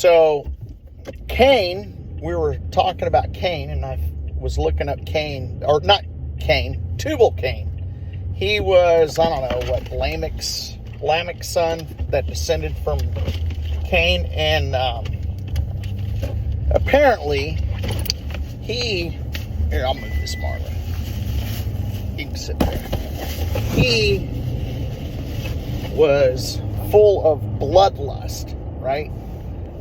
So Cain, we were talking about Cain, and I was looking up Cain, or not Cain, Tubalcain. He was, I don't know what, Lamech's son that descended from Cain, and apparently here, I'll move this Marlin. He can sit there. He was full of bloodlust, right?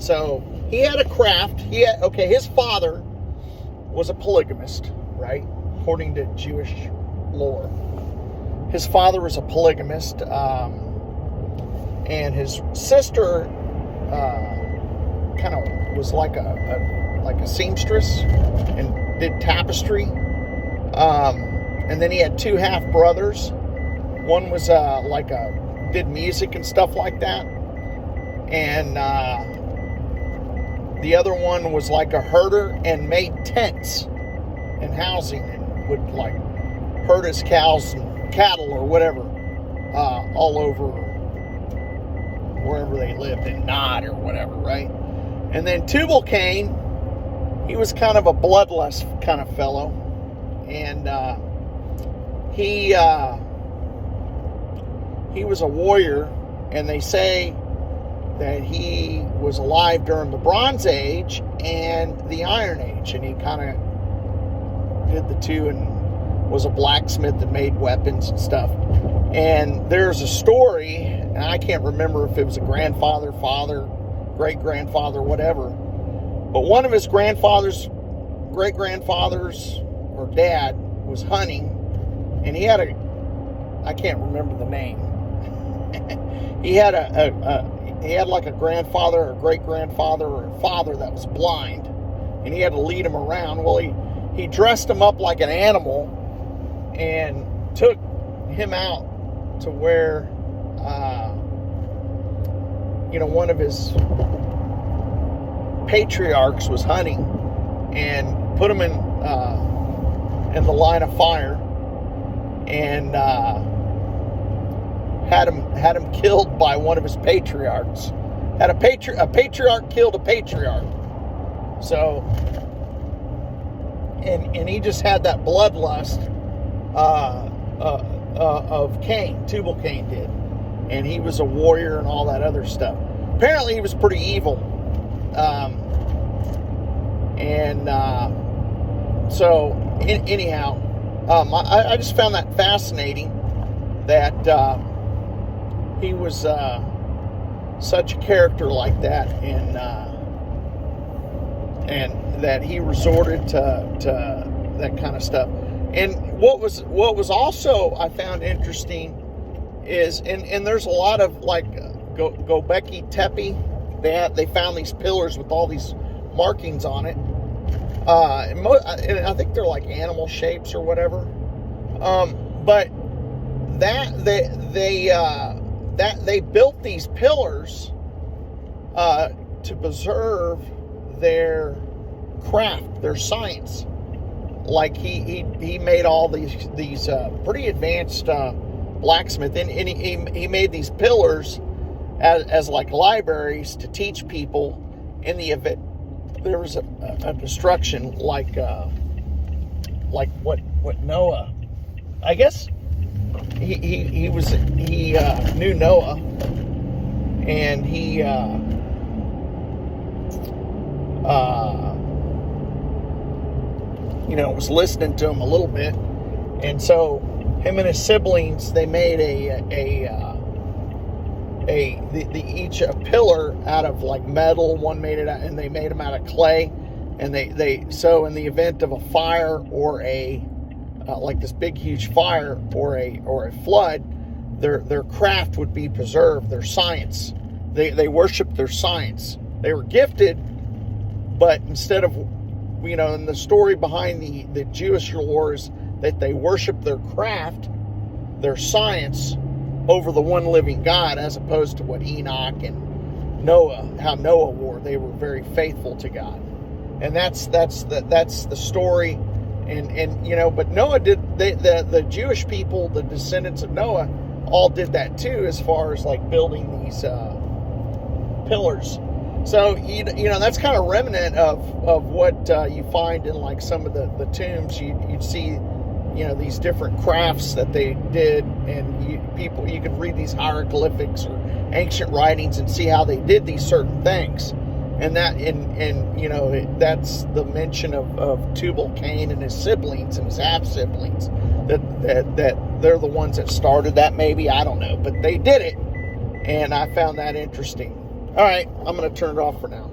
So he had a craft. His father was a polygamist, right? According to Jewish lore. His father was a polygamist, and his sister kind of was like a seamstress and did tapestry. And then he had two half brothers. One was did music and stuff like that, and the other one was like a herder and made tents and housing, and would like herd his cows and cattle or whatever all over wherever they lived in Nod or whatever, right? And then Tubalcain, he was kind of a bloodlust kind of fellow, and he was a warrior, and they say that he was alive during the Bronze Age and the Iron Age, and he kind of did the two and was a blacksmith that made weapons and stuff. And there's a story, and I can't remember if it was a grandfather, father, great-grandfather, whatever, but one of his grandfathers, great-grandfathers, or dad was hunting, and he had I can't remember the name. he had like a grandfather or great-grandfather or a father that was blind, and he had to lead him around. Well, he dressed him up like an animal and took him out to where one of his patriarchs was hunting, and put him in the line of fire, and had him killed by one of his patriarchs. Had a patriarch killed a patriarch. So, and he just had that bloodlust of Cain. Tubalcain did, and he was a warrior and all that other stuff. Apparently, he was pretty evil. Anyhow, I just found that fascinating that he was such a character like that, and that he resorted to that kind of stuff. And what was also I found interesting is, and there's a lot of like Göbekli Tepe. They found these pillars with all these markings on it. And I think they're like animal shapes or whatever. But that they built these pillars to preserve their craft, their science. Like he made all these pretty advanced blacksmith, and he made these pillars as like libraries to teach people in the event there was a destruction, like what Noah, I guess he knew Noah, and he was listening to him a little bit, and so him and his siblings, they made each a pillar out of like metal. One made it out, and they made them out of clay, and so in the event of a fire or a like this big huge fire or a flood, their craft would be preserved, their science. They worshiped their science. They were gifted, but instead of, and the story behind the Jewish lore is that they worship their craft, their science, over the one living God, as opposed to what Enoch and Noah, how Noah wore. They were very faithful to God, and that's the story. And but Noah did. The Jewish people, the descendants of Noah, all did that too, as far as like building these pillars. So, that's kind of remnant of what you find in like some of the tombs. You'd see, these different crafts that they did, and you could read these hieroglyphics or ancient writings and see how they did these certain things. And that's the mention of Tubalcain and his siblings and his half-siblings, that they're the ones that started that, maybe, I don't know, but they did it, and I found that interesting. All right, I'm going to turn it off for now.